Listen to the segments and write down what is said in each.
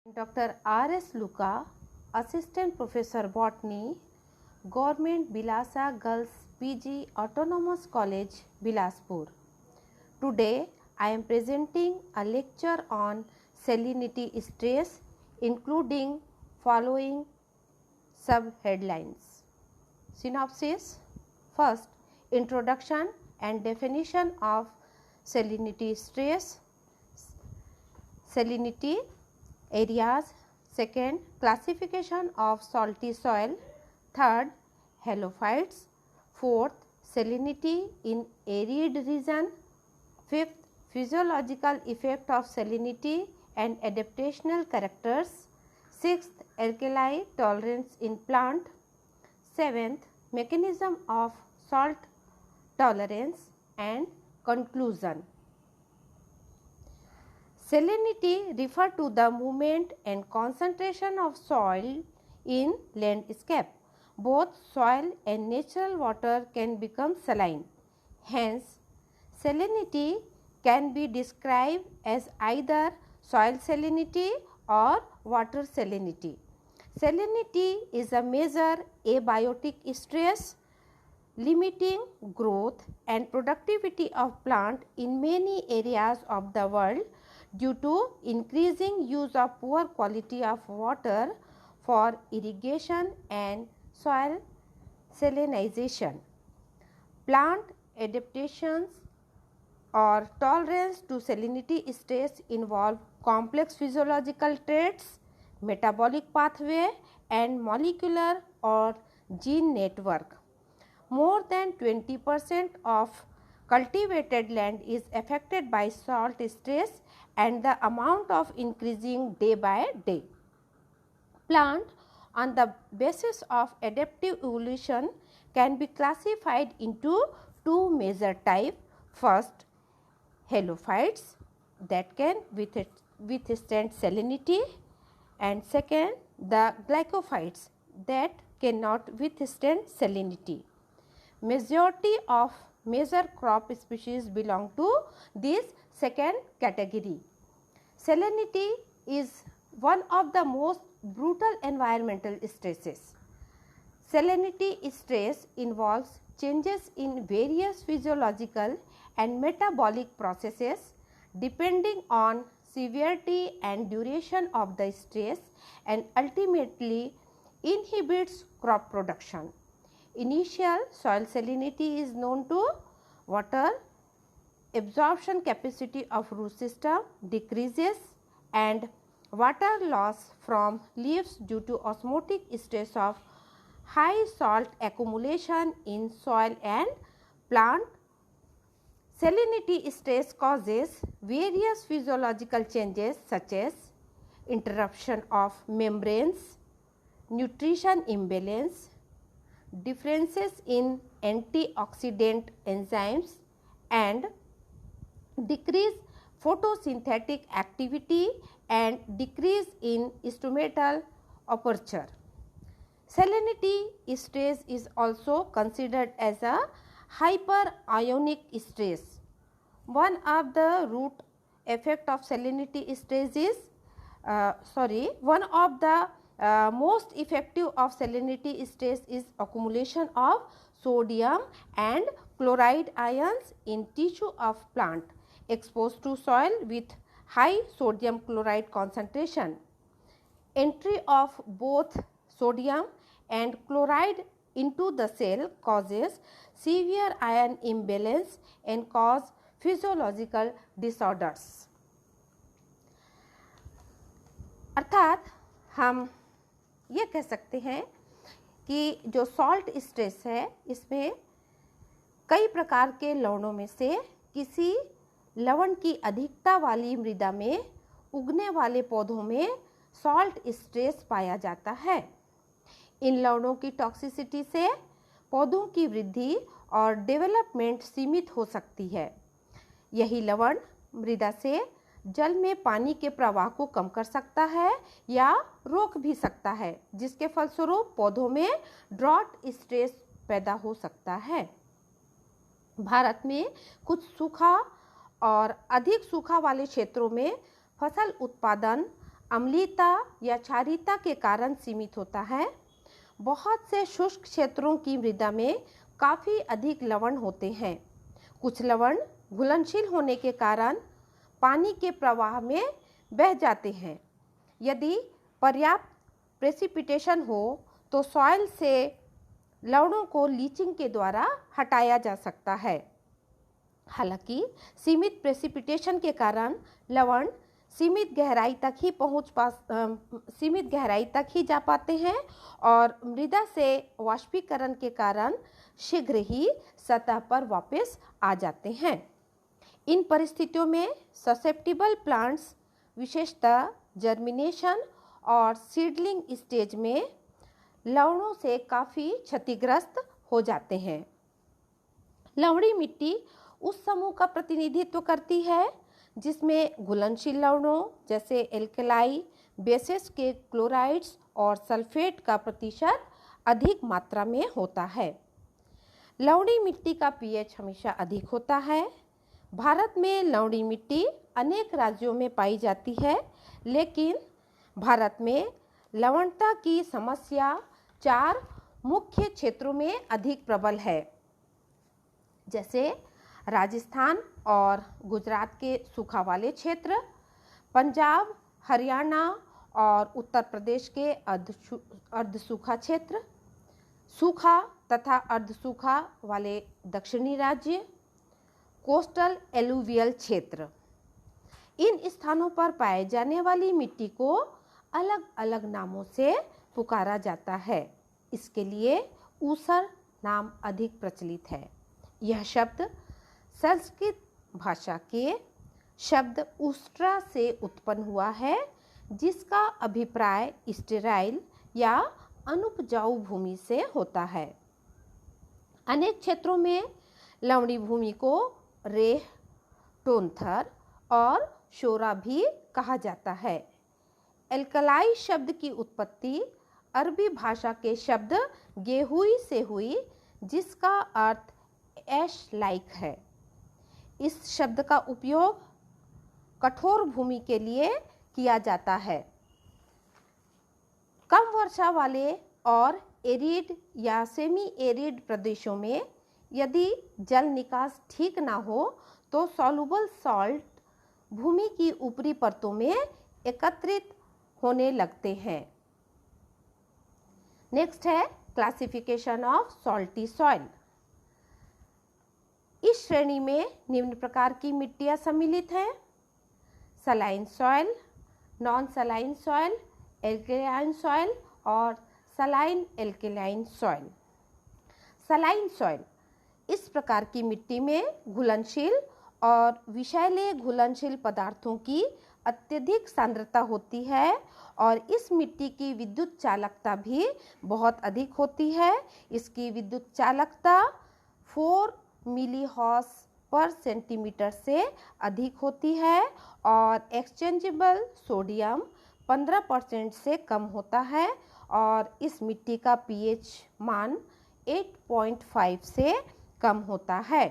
Dr. R.S. Luka, Assistant Professor Botany, Government Bilasa Girls PG Autonomous College, Bilaspur. Today I am presenting a lecture on salinity stress, including following sub-headlines. Synopsis. First, introduction and definition of salinity stress. Salinity areas. Second, classification of salty soil. Third, halophytes. Fourth, salinity in arid region. Fifth, physiological effect of salinity and adaptational characters. Sixth, alkali tolerance in plant. Seventh, mechanism of salt tolerance, and conclusion. Salinity refers to the movement and concentration of soil in landscape. Both soil and natural water can become saline. Hence, salinity can be described as either soil salinity or water salinity. Salinity is a major abiotic stress limiting growth and productivity of plant in many areas of the world due to increasing use of poor quality of water for irrigation and soil salinization. Plant adaptations or tolerance to salinity stress involve complex physiological traits, metabolic pathway, and molecular or gene network. More than 20% of cultivated land is affected by salt stress, and the amount of increasing day by day. Plant on the basis of adaptive evolution can be classified into two major types. First, halophytes that can withstand salinity, and second, the glycophytes that cannot withstand salinity. Majority of major crop species belong to this second category. Salinity is one of the most brutal environmental stresses. Salinity stress involves changes in various physiological and metabolic processes depending on severity and duration of the stress, and ultimately inhibits crop production. Initial soil salinity is known to water absorption capacity of root system decreases, and water loss from leaves due to osmotic stress of high salt accumulation in soil and plant. Salinity stress causes various physiological changes such as interruption of membranes, nutrition imbalance, differences in antioxidant enzymes, and decrease photosynthetic activity and decrease in stomatal aperture. Salinity stress is also considered as a hyperionic stress. One of the root effect of salinity stress is one of the most effective of salinity stress is accumulation of sodium and chloride ions in tissue of plant exposed to soil with high sodium chloride concentration. Entry of both sodium and chloride into the cell causes severe ion imbalance and cause physiological disorders. अर्थात हम ये कह सकते हैं कि जो salt stress है इसमें कई प्रकार के लवणों में से किसी लवण की अधिकता वाली मृदा में उगने वाले पौधों में सॉल्ट स्ट्रेस पाया जाता है। इन लवणों की टॉक्सिसिटी से पौधों की वृद्धि और डेवलपमेंट सीमित हो सकती है। यही लवण मृदा से जल में पानी के प्रवाह को कम कर सकता है या रोक भी सकता है, जिसके फलस्वरूप पौधों में ड्रॉट स्ट्रेस पैदा हो सकता है। भारत में कुछ सूखा और अधिक सूखा वाले क्षेत्रों में फसल उत्पादन अम्लीयता या क्षारीयता के कारण सीमित होता है। बहुत से शुष्क क्षेत्रों की मृदा में काफ़ी अधिक लवण होते हैं। कुछ लवण घुलनशील होने के कारण पानी के प्रवाह में बह जाते हैं। यदि पर्याप्त प्रेसिपिटेशन हो तो सॉइल से लवणों को लीचिंग के द्वारा हटाया जा सकता है। हालांकि सीमित प्रेसिपिटेशन के कारण लवण सीमित गहराई तक ही जा पाते हैं और मृदा से वाष्पीकरण के कारण शीघ्र ही सतह पर वापस आ जाते हैं। इन परिस्थितियों में ससेप्टिबल प्लांट्स विशेषतः जर्मिनेशन और सीडलिंग स्टेज में लवणों से काफ़ी क्षतिग्रस्त हो जाते हैं। लवणी मिट्टी उस समूह का प्रतिनिधित्व करती है जिसमें घुलनशील लवणों जैसे एल्कलाई बेसेस के क्लोराइड्स और सल्फेट का प्रतिशत अधिक मात्रा में होता है। लवणी मिट्टी का पीएच हमेशा अधिक होता है। भारत में लवणी मिट्टी अनेक राज्यों में पाई जाती है, लेकिन भारत में लवणता की समस्या 4 मुख्य क्षेत्रों में अधिक प्रबल है, जैसे राजस्थान और गुजरात के सूखा वाले क्षेत्र, पंजाब, हरियाणा और उत्तर प्रदेश के अर्ध सूखा क्षेत्र, सूखा तथा अर्ध सूखा वाले दक्षिणी राज्य, कोस्टल एलुवियल क्षेत्र। इन स्थानों पर पाए जाने वाली मिट्टी को अलग अलग नामों से पुकारा जाता है। इसके लिए ऊसर नाम अधिक प्रचलित है। यह शब्द संस्कृत भाषा के शब्द ऊस्ट्रा से उत्पन्न हुआ है, जिसका अभिप्राय स्टेराइल या अनुपजाऊ भूमि से होता है। अनेक क्षेत्रों में लवणी भूमि को रेह, टोनथर और शोरा भी कहा जाता है। एल्कलाई शब्द की उत्पत्ति अरबी भाषा के शब्द गेहुई से हुई, जिसका अर्थ ऐश लाइक है। इस शब्द का उपयोग कठोर भूमि के लिए किया जाता है। कम वर्षा वाले और एरिड या सेमी एरिड प्रदेशों में यदि जल निकास ठीक ना हो तो सॉल्युबल सॉल्ट भूमि की ऊपरी परतों में एकत्रित होने लगते हैं। नेक्स्ट है क्लासिफिकेशन ऑफ सॉल्टी सॉइल। इस श्रेणी में निम्न प्रकार की मिट्टियां सम्मिलित हैं: saline soil, non saline soil, alkaline soil और saline alkaline soil. Saline soil इस प्रकार की मिट्टी में घुलनशील और विषैले घुलनशील पदार्थों की अत्यधिक सांद्रता होती है और इस मिट्टी की विद्युत चालकता भी बहुत अधिक होती है। इसकी विद्युत चालकता 4 मिली हॉस पर सेंटीमीटर से अधिक होती है और एक्सचेंजेबल सोडियम 15% से कम होता है और इस मिट्टी का पीएच मान 8.5 से कम होता है,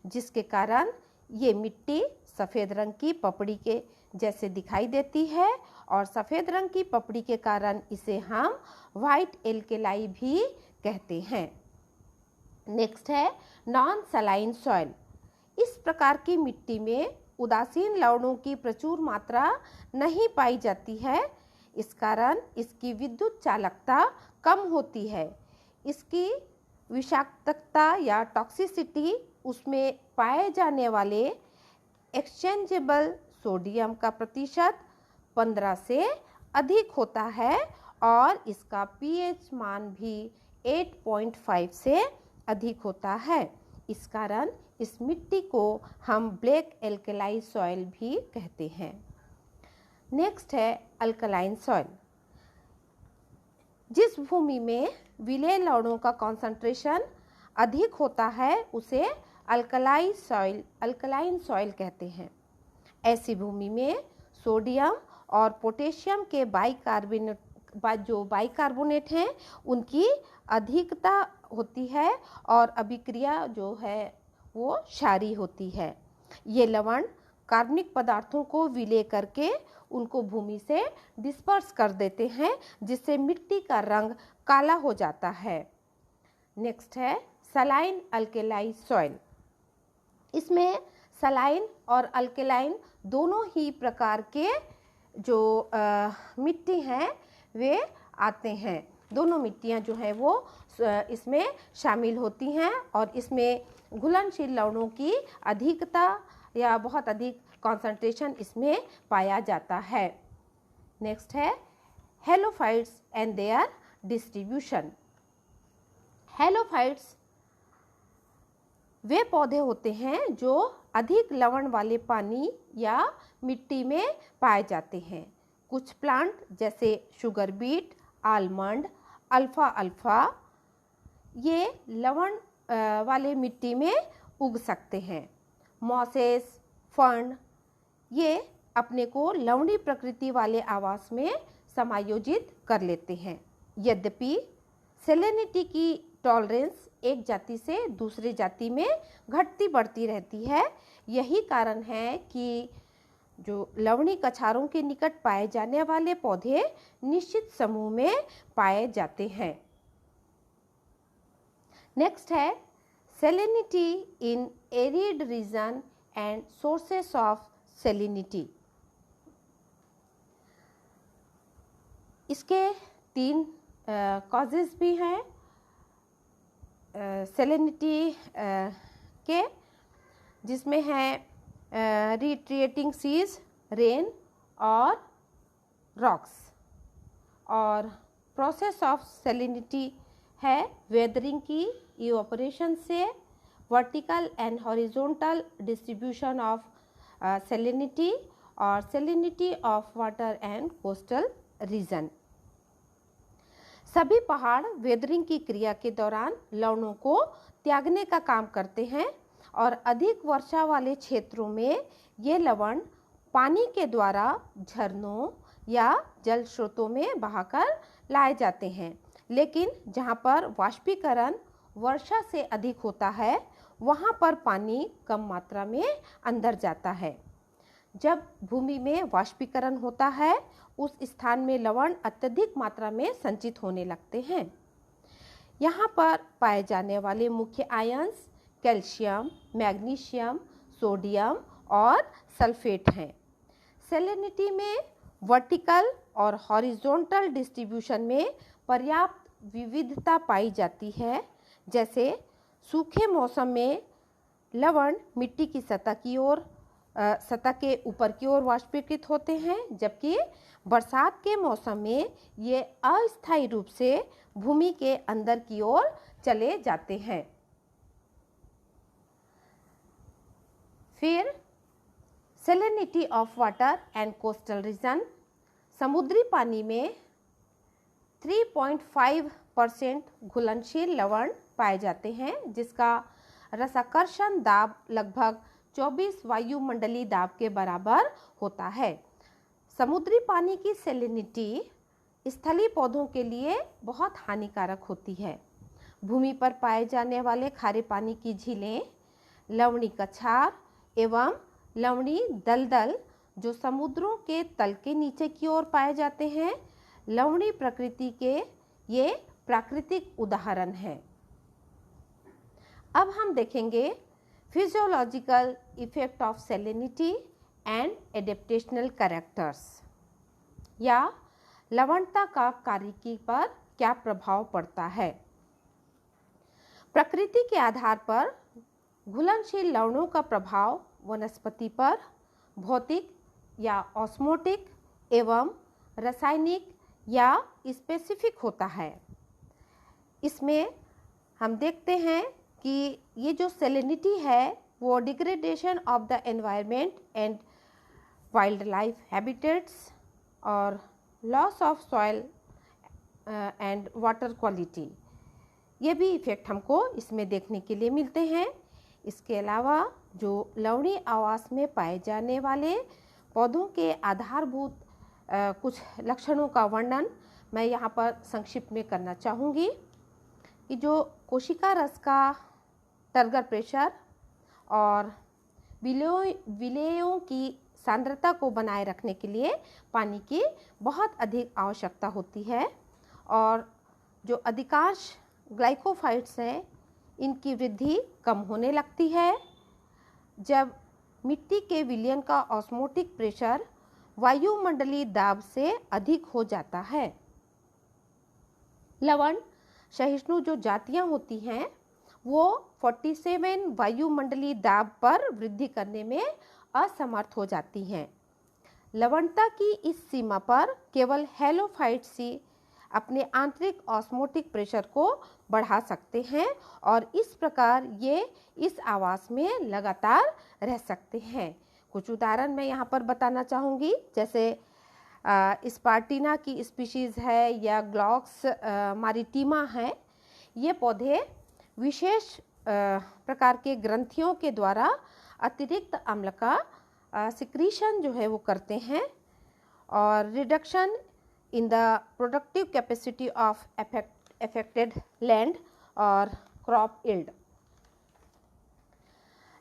जिसके कारण ये मिट्टी सफ़ेद रंग की पपड़ी के जैसे दिखाई देती है और सफ़ेद रंग की पपड़ी के कारण इसे हम वाइट एल्कलाई भी कहते हैं। नेक्स्ट है नॉन सलाइन सॉइल। इस प्रकार की मिट्टी में उदासीन लवणों की प्रचुर मात्रा नहीं पाई जाती है। इस कारण इसकी विद्युत चालकता कम होती है। इसकी विषाक्तता या टॉक्सिसिटी उसमें पाए जाने वाले एक्सचेंजेबल सोडियम का प्रतिशत 15 से अधिक होता है और इसका पीएच मान भी 8.5 से अधिक होता है। इस कारण इस मिट्टी को हम ब्लैक एल्कलाई सॉइल भी कहते हैं। नेक्स्ट है अल्कलाइन सॉइल। जिस भूमि में विलेय लवणों का कॉन्सेंट्रेशन अधिक होता है उसे अल्कलाइन सॉइल कहते हैं। ऐसी भूमि में सोडियम और पोटेशियम के बाइकार्बोनेट हैं उनकी अधिकता होती है और अभिक्रिया जो है वो क्षारीय होती है। ये लवण कार्बनिक पदार्थों को विलय करके उनको भूमि से डिस्पर्स कर देते हैं, जिससे मिट्टी का रंग काला हो जाता है। नेक्स्ट है सलाइन अल्केलाई सॉइल। इसमें सलाइन और अल्केलाइन दोनों ही प्रकार के जो मिट्टी हैं वे आते हैं। दोनों मिट्टियाँ जो है वो इसमें शामिल होती हैं और इसमें घुलनशील लवणों की अधिकता या बहुत अधिक कॉन्सेंट्रेशन इसमें पाया जाता है। नेक्स्ट है halophytes and their distribution. Halophytes वे पौधे होते हैं जो अधिक लवण वाले पानी या मिट्टी में पाए जाते हैं। कुछ प्लांट जैसे sugar beet, almond, alpha alpha ये लवण वाले मिट्टी में उग सकते हैं। मॉसेस, फर्न ये अपने को लवणी प्रकृति वाले आवास में समायोजित कर लेते हैं। यद्यपि सैलिनिटी की टॉलरेंस एक जाति से दूसरे जाति में घटती बढ़ती रहती है। यही कारण है कि जो लवणी कछारों के निकट पाए जाने वाले पौधे निश्चित समूह में पाए जाते हैं। नेक्स्ट है salinity in arid region and sources of salinity. इसके 3 कॉजेज भी हैं सैलिनिटी के, जिसमें है रिट्रिएटिंग सीज, रेन और रॉक्स। और प्रोसेस ऑफ सैलिनिटी है वेदरिंग की इवोपरेशन से vertical and horizontal distribution of salinity और salinity of water and coastal region. सभी पहाड़ वेदरिंग की क्रिया के दौरान लवणों को त्यागने का काम करते हैं और अधिक वर्षा वाले क्षेत्रों में ये लवण पानी के द्वारा झरनों या जल स्रोतों में बहाकर लाए जाते हैं। लेकिन जहाँ पर वाष्पीकरण वर्षा से अधिक होता है वहाँ पर पानी कम मात्रा में अंदर जाता है। जब भूमि में वाष्पीकरण होता है उस स्थान में लवण अत्यधिक मात्रा में संचित होने लगते हैं। यहाँ पर पाए जाने वाले मुख्य आयन्स कैल्शियम, मैग्नीशियम, सोडियम और सल्फेट हैं। सैलिनिटी में वर्टिकल और हॉरिजॉन्टल डिस्ट्रीब्यूशन में पर्याप्त विविधता पाई जाती है। जैसे सूखे मौसम में लवण मिट्टी की सतह के ऊपर की ओर वाष्पीकृत होते हैं, जबकि बरसात के मौसम में ये अस्थायी रूप से भूमि के अंदर की ओर चले जाते हैं। फिर salinity of water and coastal reason. समुद्री पानी में 3.5% घुलनशील लवण पाए जाते हैं, जिसका रसाकर्षण दाब लगभग 24 वायुमंडलीय दाब के बराबर होता है। समुद्री पानी की सैलिनिटी स्थलीय पौधों के लिए बहुत हानिकारक होती है। भूमि पर पाए जाने वाले खारे पानी की झीलें, लवणी कछार एवं लवणी दलदल जो समुद्रों के तल के नीचे की ओर पाए जाते हैं, लवणी प्रकृति के ये प्राकृतिक उदाहरण हैं। अब हम देखेंगे physiological effect of salinity and adaptational characters, या लवणता का कार्यकी पर क्या प्रभाव पड़ता है। प्रकृति के आधार पर घुलनशील लवणों का प्रभाव वनस्पति पर भौतिक या ऑस्मोटिक एवं रासायनिक या स्पेसिफिक होता है। इसमें हम देखते हैं कि ये जो सैलिनिटी है वो degradation of the environment and wildlife habitats और loss of soil and water quality, ये भी इफ़ेक्ट हमको इसमें देखने के लिए मिलते हैं। इसके अलावा जो लवणी आवास में पाए जाने वाले पौधों के आधारभूत कुछ लक्षणों का वर्णन मैं यहाँ पर संक्षिप्त में करना चाहूँगी कि जो कोशिका रस का टर्गर प्रेशर और विलेयों की सांद्रता को बनाए रखने के लिए पानी की बहुत अधिक आवश्यकता होती है और जो अधिकांश ग्लाइकोफाइट्स हैं इनकी वृद्धि कम होने लगती है जब मिट्टी के विलयन का ऑस्मोटिक प्रेशर वायुमंडलीय दाब से अधिक हो जाता है। लवण सहिष्णु जो जातियां होती हैं वो 47 वायुमंडलीय दाब पर वृद्धि करने में असमर्थ हो जाती हैं। लवणता की इस सीमा पर केवल हैलोफाइट्स ही अपने आंतरिक ऑस्मोटिक प्रेशर को बढ़ा सकते हैं और इस प्रकार ये इस आवास में लगातार रह सकते हैं। कुछ उदाहरण मैं यहाँ पर बताना चाहूँगी, जैसे स्पार्टिना की स्पीशीज़ है या ग्लॉक्स मारिटीमा है। ये पौधे विशेष प्रकार के ग्रंथियों के द्वारा अतिरिक्त अम्ल का सिक्रीशन जो है वो करते हैं और reduction in the productive capacity of affected land और क्रॉप यील्ड।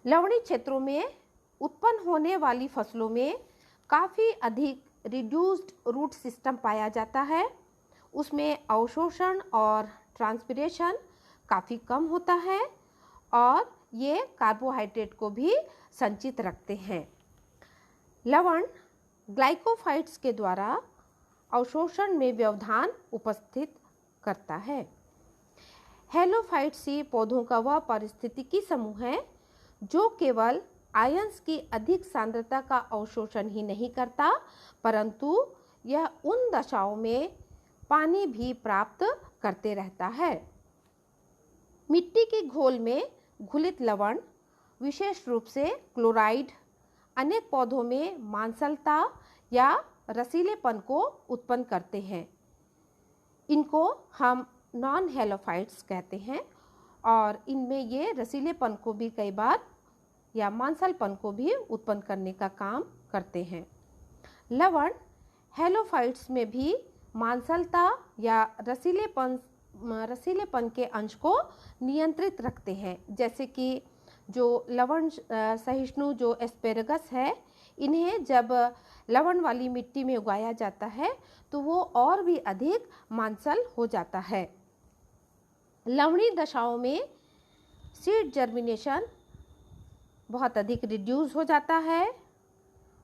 लवणीय क्षेत्रों में उत्पन्न होने वाली फसलों में काफ़ी अधिक रिड्यूस्ड रूट सिस्टम पाया जाता है। उसमें अवशोषण और ट्रांसपिरेशन काफ़ी कम होता है और ये कार्बोहाइड्रेट को भी संचित रखते हैं। लवण ग्लाइकोफाइट्स के द्वारा अवशोषण में व्यवधान उपस्थित करता है। हैलोफाइट्स ही पौधों का वह पारिस्थितिकी समूह है जो केवल आयंस की अधिक सांद्रता का अवशोषण ही नहीं करता, परंतु यह उन दशाओं में पानी भी प्राप्त करते रहता है। मिट्टी के घोल में घुलित लवण विशेष रूप से क्लोराइड अनेक पौधों में मांसलता या रसीलेपन को उत्पन्न करते हैं। इनको हम नॉन हैलोफाइट्स कहते हैं और इनमें ये रसीलेपन को भी कई बार या मांसलपन को भी उत्पन्न करने का काम करते हैं। लवण हैलोफाइट्स में भी मांसलता या रसीलेपन के अंश को नियंत्रित रखते हैं, जैसे कि जो लवण सहिष्णु जो एस्पेरेगस है, इन्हें जब लवण वाली मिट्टी में उगाया जाता है तो वो और भी अधिक मांसल हो जाता है। लवणीय दशाओं में सीड जर्मिनेशन बहुत अधिक रिड्यूस हो जाता है।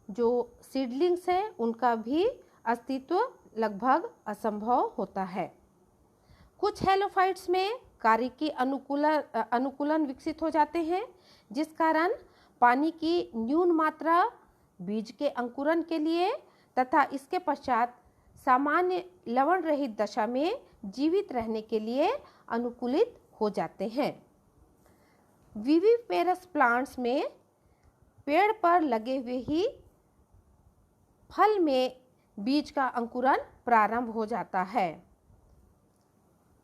जो सीडलिंग्स हैं उनका भी अस्तित्व लगभग असंभव होता है। कुछ हैलोफाइट्स में कार्य की अनुकूलन विकसित हो जाते हैं, जिस कारण पानी की न्यून मात्रा बीज के अंकुरन के लिए तथा इसके पश्चात सामान्य लवण रहित दशा में जीवित रहने के लिए अनुकूलित हो जाते हैं। विविपेरस प्लांट्स में पेड़ पर लगे हुए ही फल में बीज का अंकुरन प्रारंभ हो जाता है।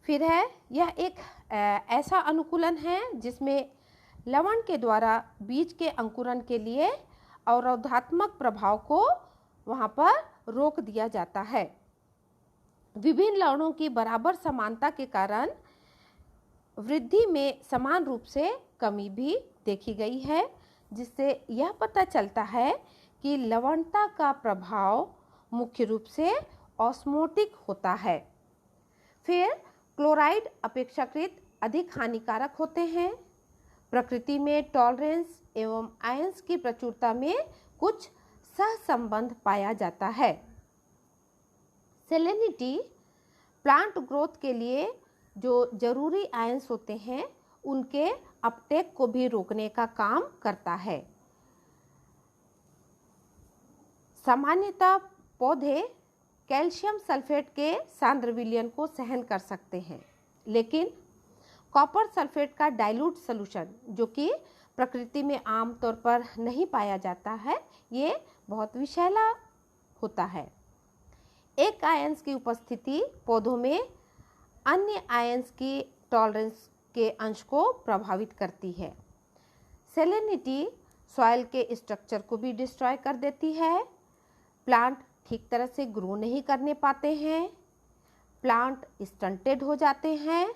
फिर है यह एक ऐसा अनुकूलन है जिसमें लवण के द्वारा बीज के अंकुरन के लिए अवरोधात्मक प्रभाव को वहाँ पर रोक दिया जाता है। विभिन्न लवणों की बराबर समानता के कारण वृद्धि में समान रूप से कमी भी देखी गई है, जिससे यह पता चलता है कि लवणता का प्रभाव मुख्य रूप से ऑस्मोटिक होता है। फिर क्लोराइड अपेक्षाकृत अधिक हानिकारक होते हैं। प्रकृति में टॉलरेंस एवं आयंस की प्रचुरता में कुछ सहसंबंध पाया जाता है। सेलेनिटी प्लांट ग्रोथ के लिए जो जरूरी आयंस होते हैं उनके अपटेक को भी रोकने का काम करता है। सामान्यतः पौधे कैल्शियम सल्फेट के सांद्र विलयन को सहन कर सकते हैं, लेकिन कॉपर सल्फेट का डाइल्यूट सॉल्यूशन जो कि प्रकृति में आमतौर पर नहीं पाया जाता है, ये बहुत विषैला होता है। एक आयंस की उपस्थिति पौधों में अन्य आयंस की टॉलरेंस के अंश को प्रभावित करती है। सेलेनिटी सॉइल के स्ट्रक्चर को भी डिस्ट्रॉय कर देती है। प्लांट ठीक तरह से ग्रो नहीं करने पाते हैं, प्लांट स्टंटेड हो जाते हैं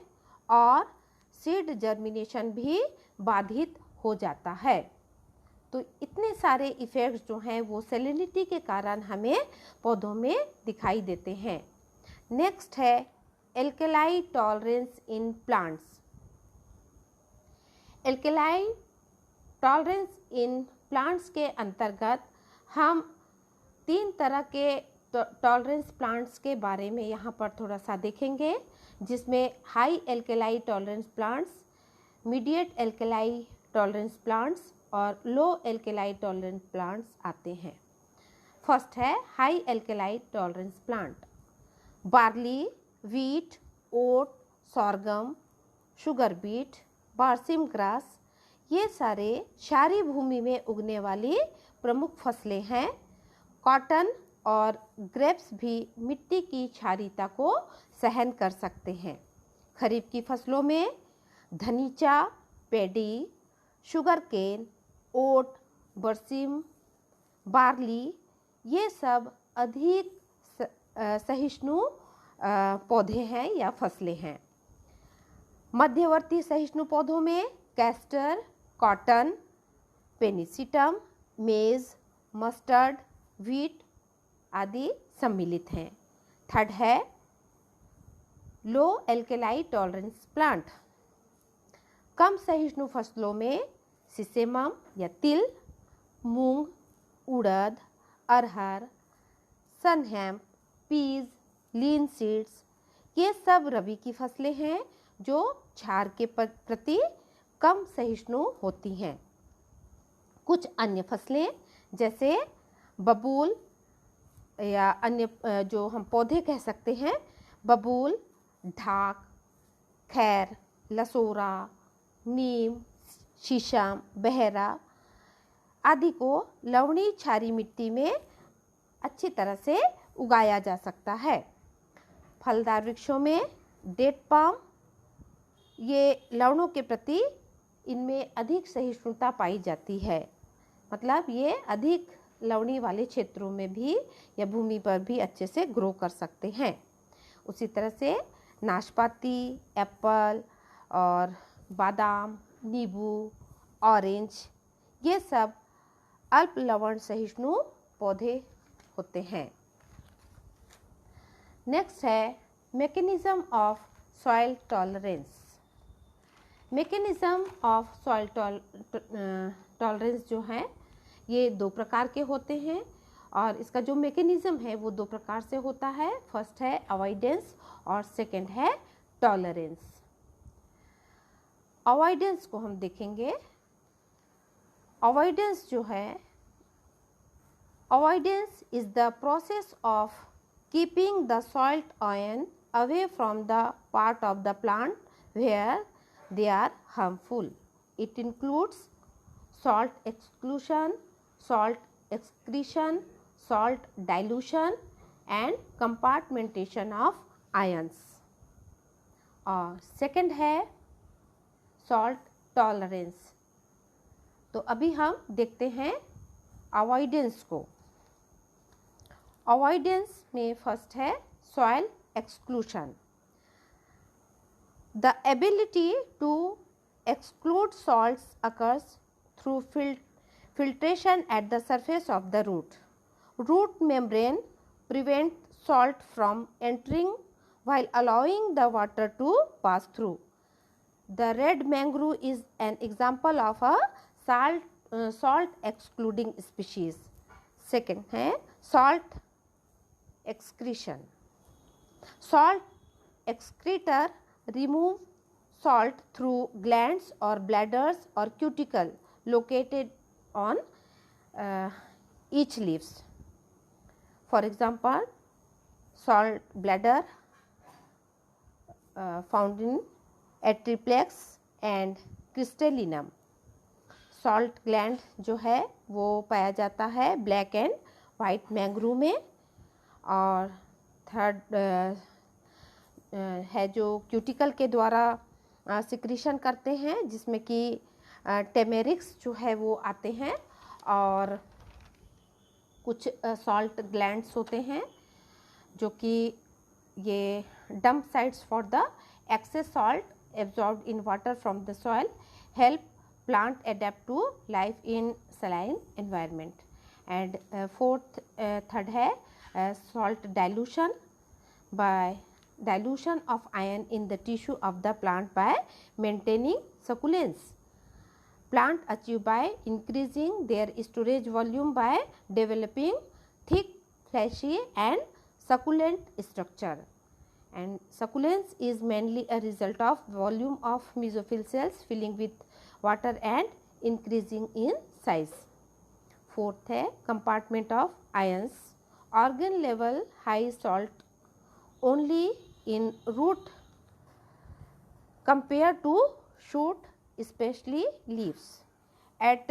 और सीड जर्मिनेशन भी बाधित हो जाता है। तो इतने सारे इफ़ेक्ट्स जो हैं वो सैलिनिटी के कारण हमें पौधों में दिखाई देते हैं। नेक्स्ट है alkali tolerance in plants. Alkali tolerance in plants के अंतर्गत हम 3 तरह के टॉलरेंस प्लांट्स के बारे में यहाँ पर थोड़ा सा देखेंगे, जिसमें high alkali tolerance plants, mediate alkali tolerance plants और लो एल्कलाई टॉलरेंस प्लांट्स आते हैं। फर्स्ट है high alkali tolerance plant. Barley, wheat, oat, sorghum, sugar beet, berseem grass, ये सारे क्षारीय भूमि में उगने वाली प्रमुख फसलें हैं। कॉटन और ग्रेप्स भी मिट्टी की क्षारीयता को सहन कर सकते हैं। खरीफ की फसलों में धनीचा, पैडी, शुगर केन, ओट, बरसीम, बार्ली, ये सब अधिक सहिष्णु पौधे हैं या फसलें हैं। मध्यवर्ती सहिष्णु पौधों में कैस्टर, कॉटन, पेनिसिटम, मेज, मस्टर्ड, व्हीट आदि सम्मिलित हैं। थर्ड है लो एल्कलाई टॉलरेंस प्लांट। कम सहिष्णु फसलों में सिसेमम या तिल, मूंग, उड़द, अरहर, सनहैम, पीज, लीन सीड्स, ये सब रबी की फसलें हैं जो क्षार के प्रति कम सहिष्णु होती हैं। कुछ अन्य फसलें जैसे बबूल या अन्य जो हम पौधे कह सकते हैं, बबूल, ढाक, खैर, लसोरा, नीम, शीशम, बहरा आदि को लवणीय क्षारीय मिट्टी में अच्छी तरह से उगाया जा सकता है। फलदार वृक्षों में डेट पाम, ये लवणों के प्रति इनमें अधिक सहिष्णुता पाई जाती है, मतलब ये अधिक लवणी वाले क्षेत्रों में भी या भूमि पर भी अच्छे से ग्रो कर सकते हैं। उसी तरह से नाशपाती, एप्पल और बादाम, नींबू, ऑरेंज, ये सब अल्प लवण सहिष्णु पौधे होते हैं। नेक्स्ट है mechanism of soil tolerance. Mechanism of soil tolerance जो है ये 2 प्रकार के होते हैं और इसका जो मैकेनिज्म है वो 2 प्रकार से होता है। फर्स्ट है अवॉइडेंस और सेकंड है टॉलरेंस। अवॉइडेंस को हम देखेंगे। अवॉइडेंस जो है, avoidance is the process of keeping the salt ion away from the part of the plant where they are harmful. It includes salt exclusion, salt excretion, salt dilution and compartmentation of ions. और second है salt tolerance। तो अभी हम देखते हैं avoidance को। Avoidance में first है soil exclusion. The ability to exclude salts occurs through filtration at the surface of the root. Root membrane prevents salt from entering while allowing the water to pass through. The red mangrove is an example of a salt excluding species. Second है salt excretion. Salt excretor remove salt through glands or bladders or cuticle located on each leaves. For example, salt bladder found in Atriplex and Crystallinum. Salt gland जो है वो पाया जाता है black and white mangrove में। और third है जो क्यूटिकल के द्वारा सिक्रीशन करते हैं, जिसमें कि टेमेरिक्स जो है वो आते हैं और कुछ सॉल्ट ग्लैंड्स होते हैं जो कि ये dump sites for the excess salt absorbed in water from the soil help plant adapt to life in saline environment. And third है salt dilution, by dilution of iron in the tissue of the plant by maintaining succulence. Plant achieve by increasing their storage volume by developing thick, fleshy and succulent structure. And succulence is mainly a result of volume of mesophyll cells filling with water and increasing in size. Fourth है compartment of ions. Organ level high salt only in root compared to shoot, especially leaves. At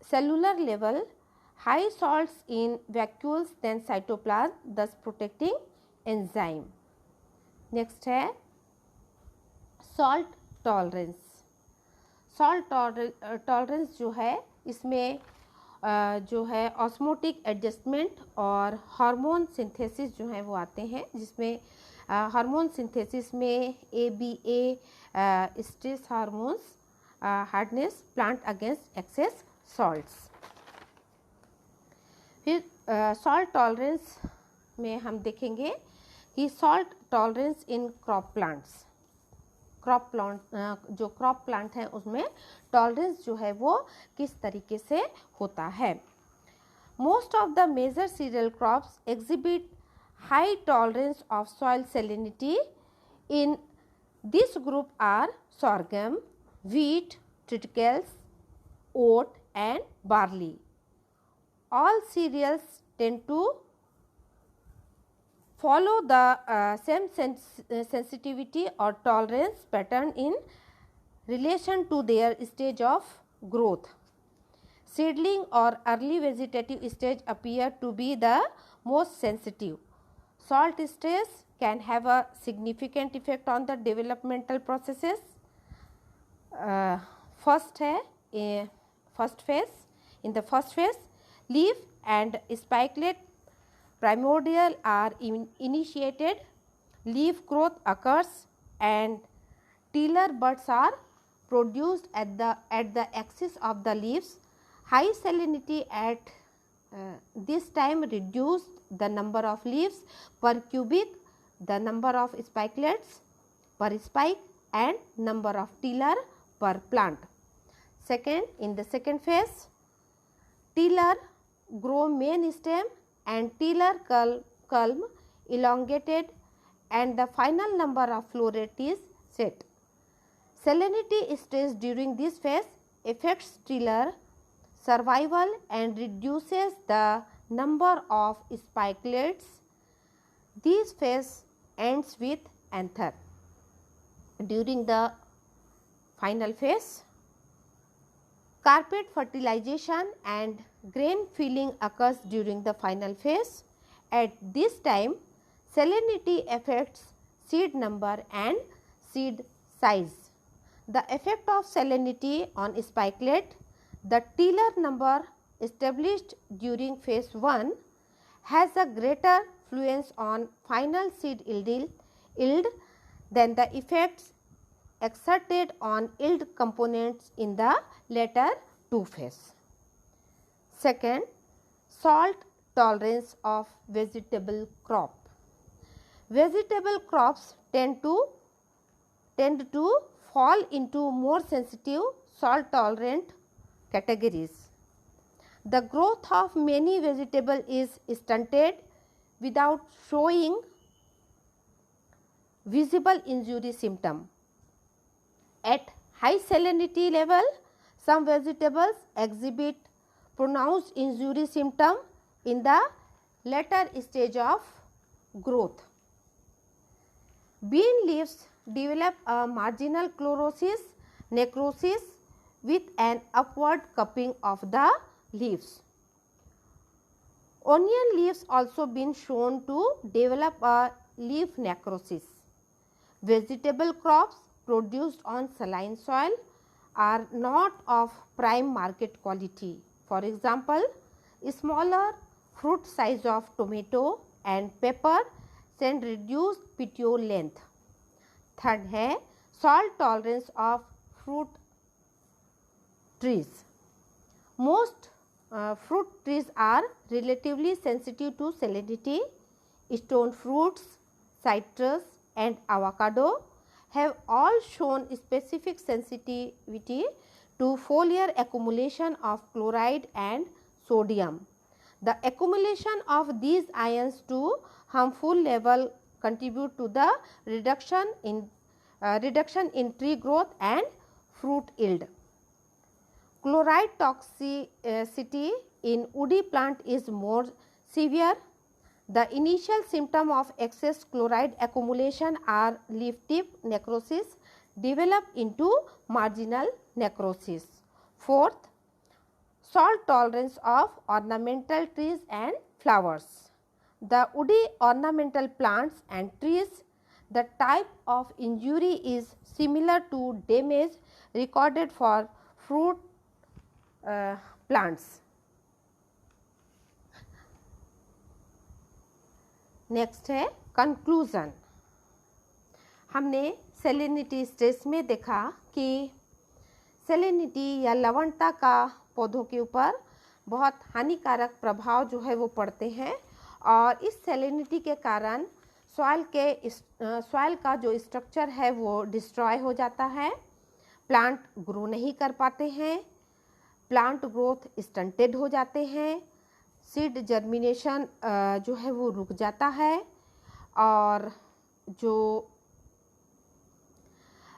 cellular level, high salts in vacuoles than cytoplasm, thus protecting enzyme. Next है salt tolerance. Salt tolerance जो है इसमें जो है osmotic adjustment और hormone synthesis जो है वो आते हैं, जिसमें हार्मोन सिंथेसिस में ABA stress hormones, hardness, plant against excess salts. फिर सॉल्ट टॉलरेंस में हम देखेंगे कि salt tolerance in crop plants. जो क्रॉप प्लांट है उसमें टॉलरेंस जो है वो किस तरीके से होता है. Most of the major cereal crops exhibit high tolerance of soil salinity. In this group are sorghum, wheat, triticales, oat and barley. All cereals tend to follow the same sensitivity or tolerance pattern in relation to their stage of growth. Seedling or early vegetative stage appear to be the most sensitive. Salt stress can have a significant effect on the developmental processes. First phase. In the first phase, leaf and spikelet primordial are initiated, leaf growth occurs and tiller buds are produced at the axis of the leaves. High salinity at this time reduced the number of leaves per cubic, the number of spikelets per spike and number of tiller per plant. Second, in the second phase, tiller grow main stem and tiller culm elongated and the final number of floret is set. Salinity stress during this phase affects tiller survival and reduces the number of spikelets. This phase ends with anther. During the final phase, carpet fertilization and grain filling occurs during the final phase. At this time, salinity affects seed number and seed size. The effect of salinity on spikelet, the tiller number established during phase 1 has a greater influence on final seed yield than the effects exerted on yield components in the later two phase. Second, salt tolerance of vegetable crop. Vegetable crops tend to fall into more sensitive salt tolerant categories. The growth of many vegetables is stunted without showing visible injury symptom. At high salinity level, some vegetables exhibit pronounced injury symptom in the later stage of growth. Bean leaves develop a marginal chlorosis, necrosis with an upward cupping of the leaves. Onion leaves also been shown to develop a leaf necrosis. Vegetable crops produced on saline soil are not of prime market quality. For example, smaller fruit size of tomato and pepper send reduced petiole length. Third है salt tolerance of fruit trees. Most fruit trees are relatively sensitive to salinity. Stone fruits, citrus and avocado have all shown specific sensitivity to foliar accumulation of chloride and sodium. The accumulation of these ions to harmful level contribute to the reduction in tree growth and fruit yield. Chloride toxicity in woody plant is more severe. The initial symptom of excess chloride accumulation are leaf tip necrosis develop into marginal necrosis. Fourth, salt tolerance of ornamental trees and flowers. The woody ornamental plants and trees, the type of injury is similar to damage recorded for fruit plants. Next है conclusion. हमने salinity stress में देखा कि salinity या लवणता का पौधों के ऊपर बहुत हानिकारक प्रभाव जो है वो पड़ते हैं और इस सेलिनिटी के कारण सॉइल का जो स्ट्रक्चर है वो डिस्ट्रॉय हो जाता है, प्लांट ग्रो नहीं कर पाते हैं, प्लांट ग्रोथ स्टंटेड हो जाते हैं, सीड जर्मिनेशन जो है वो रुक जाता है और जो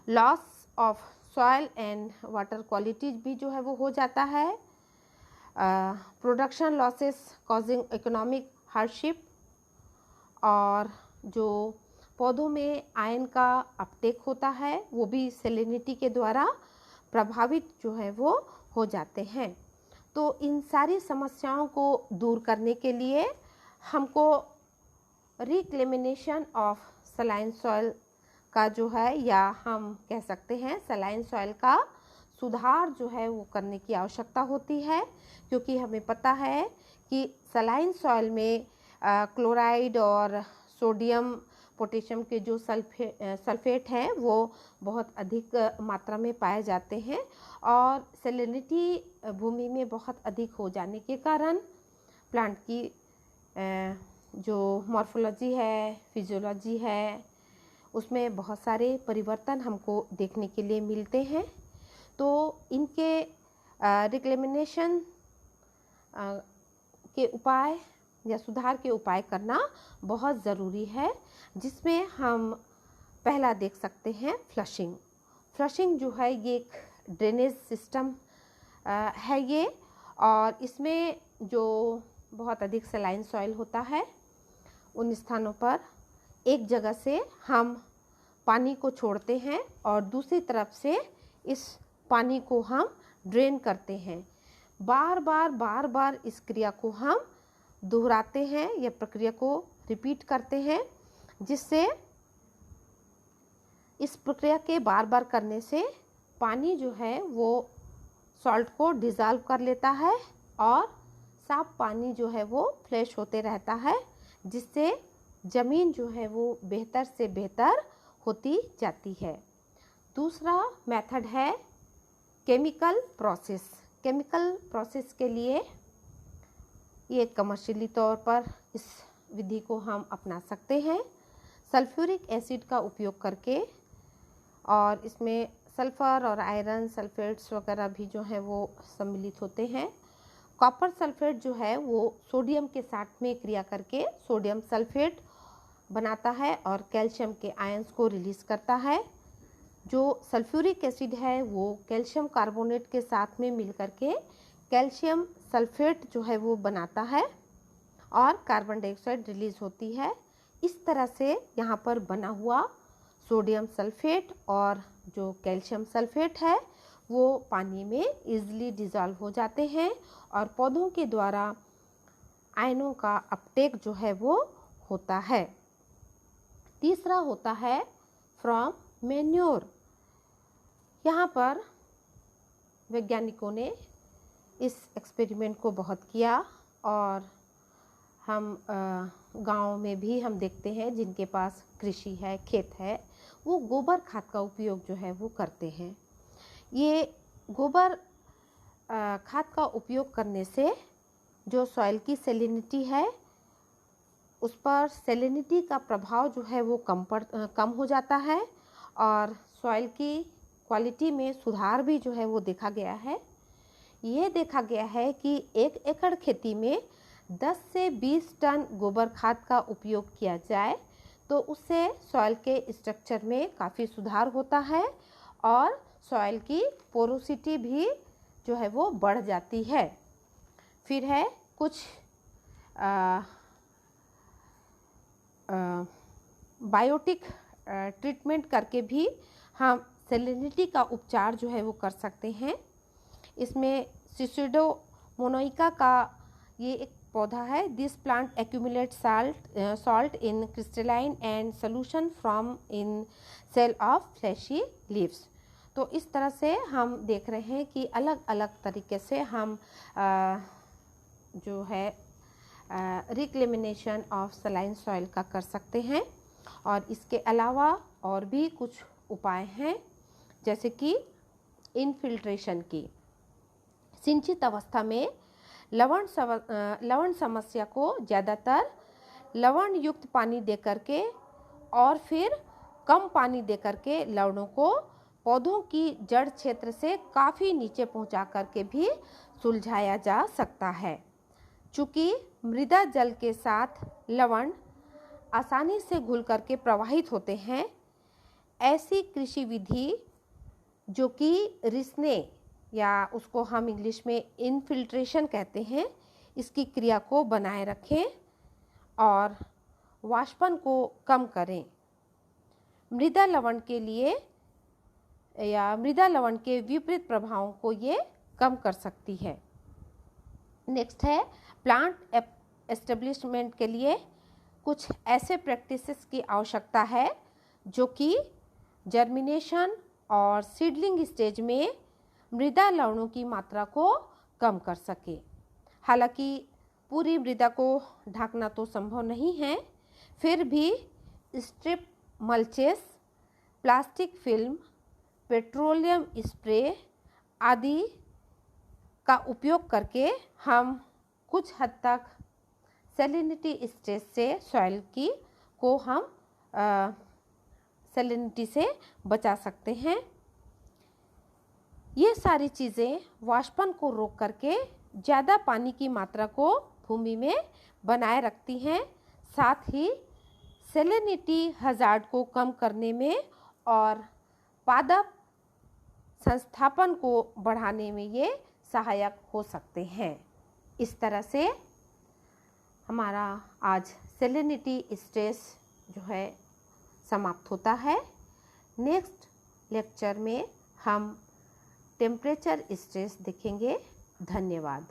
loss of soil and water qualities भी जो है वो हो जाता है, production losses causing economic hardship और जो पौधों में आयन का अपटेक होता है वो भी सेलिनिटी के द्वारा प्रभावित जो है वो हो जाते हैं। तो इन सारी समस्याओं को दूर करने के लिए हमको रिक्लेमिनेशन ऑफ सलाइन सॉइल का जो है या हम कह सकते हैं सलाइन सॉइल का सुधार जो है वो करने की आवश्यकता होती है, क्योंकि हमें पता है कि सलाइन सॉइल में क्लोराइड और सोडियम पोटेशियम के जो सल्फेट हैं वो बहुत अधिक मात्रा में पाए जाते हैं और सेलिनिटी भूमि में बहुत अधिक हो जाने के कारण प्लांट की जो मॉर्फोलॉजी है, फिजियोलॉजी है, उसमें बहुत सारे परिवर्तन हमको देखने के लिए मिलते हैं। तो इनके रिक्लेमिनेशन के उपाय या सुधार के उपाय करना बहुत ज़रूरी है, जिसमें हम पहला देख सकते हैं फ्लशिंग। फ्लशिंग जो है ये एक ड्रेनेज सिस्टम है ये, और इसमें जो बहुत अधिक सलाइन सॉइल होता है उन स्थानों पर एक जगह से हम पानी को छोड़ते हैं और दूसरी तरफ से इस पानी को हम ड्रेन करते हैं। बार बार इस क्रिया को हम दोहराते हैं या प्रक्रिया को रिपीट करते हैं, जिससे इस प्रक्रिया के बार बार करने से पानी जो है वो सॉल्ट को डिज़ोल्व कर लेता है और साफ पानी जो है वो फ्लैश होते रहता है, जिससे ज़मीन जो है वो बेहतर से बेहतर होती जाती है। दूसरा मेथड है केमिकल प्रोसेस। केमिकल प्रोसेस के लिए ये कमर्शियली तौर पर इस विधि को हम अपना सकते हैं सल्फ्यूरिक एसिड का उपयोग करके, और इसमें सल्फ़र और आयरन सल्फेट्स वगैरह भी जो है वो सम्मिलित होते हैं। कॉपर सल्फेट जो है वो सोडियम के साथ में क्रिया करके सोडियम सल्फेट बनाता है और कैल्शियम के आयंस को रिलीज़ करता है। जो सल्फ्यूरिक एसिड है वो कैल्शियम कार्बोनेट के साथ में मिल करके कैल्शियम सल्फेट जो है वो बनाता है और कार्बन डाइऑक्साइड रिलीज़ होती है। इस तरह से यहाँ पर बना हुआ सोडियम सल्फेट और जो कैल्शियम सल्फेट है वो पानी में इजीली डिज़ोल्व हो जाते हैं और पौधों के द्वारा आयनों का अपटेक जो है वो होता है। तीसरा होता है फ्रॉम मैन्योर। यहाँ पर वैज्ञानिकों ने इस एक्सपेरिमेंट को बहुत किया और हम गांव में भी हम देखते हैं जिनके पास कृषि है, खेत है, वो गोबर खाद का उपयोग जो है वो करते हैं। ये गोबर खाद का उपयोग करने से जो सॉइल की सेलिनिटी है उस पर सेलिनिटी का प्रभाव जो है वो कम हो जाता है और सॉइल की क्वालिटी में सुधार भी जो है वो देखा गया है। ये देखा गया है कि 1 एकड़ खेती में 10 से 20 टन गोबर खाद का उपयोग किया जाए तो उससे सॉइल के स्ट्रक्चर में काफ़ी सुधार होता है और सॉइल की पोरोसिटी भी जो है वो बढ़ जाती है। फिर है कुछ बायोटिक ट्रीटमेंट करके भी हम सेलिनिटी का उपचार जो है वो कर सकते हैं। इसमें सिसुडोमोनाइका का ये एक पौधा है। This plant accumulate salt in crystalline and solution from in cell of fleshy leaves. तो इस तरह से हम देख रहे हैं कि अलग अलग तरीके से हम जो है रिक्लेमिनेशन ऑफ सलाइन सॉइल का कर सकते हैं। और इसके अलावा और भी कुछ उपाय हैं जैसे कि इनफिल्ट्रेशन की। सिंचित अवस्था में लवण समस्या को ज़्यादातर लवण युक्त पानी दे करके और फिर कम पानी दे करके लवणों को पौधों की जड़ क्षेत्र से काफ़ी नीचे पहुंचा करके भी सुलझाया जा सकता है। चूँकि मृदा जल के साथ लवण आसानी से घुल करके प्रवाहित होते हैं, ऐसी कृषि विधि जो कि रिसने या उसको हम इंग्लिश में इनफिल्ट्रेशन कहते हैं, इसकी क्रिया को बनाए रखें और वाष्पन को कम करें। मृदा लवण के लिए या मृदा लवण के विपरीत प्रभावों को ये कम कर सकती है। नेक्स्ट है प्लांट एस्टेब्लिशमेंट के लिए कुछ ऐसे प्रैक्टिसेस की आवश्यकता है जो कि जर्मिनेशन और सीडलिंग स्टेज में मृदा लवणों की मात्रा को कम कर सके। हालांकि पूरी मृदा को ढकना तो संभव नहीं है, फिर भी strip mulches, plastic film, petroleum spray आदि का उपयोग करके हम कुछ हद तक सेलिनिटी स्टेज से सॉइल की को हम सेलिनिटी से बचा सकते हैं। ये सारी चीज़ें वाष्पन को रोक करके ज़्यादा पानी की मात्रा को भूमि में बनाए रखती हैं, साथ ही सेलिनिटी हजार्ड को कम करने में और पादप संस्थापन को बढ़ाने में ये सहायक हो सकते हैं। इस तरह से हमारा आज सेलिनिटी स्ट्रेस जो है समाप्त होता है। नेक्स्ट लेक्चर में हम टेम्परेचर स्ट्रेस देखेंगे। धन्यवाद।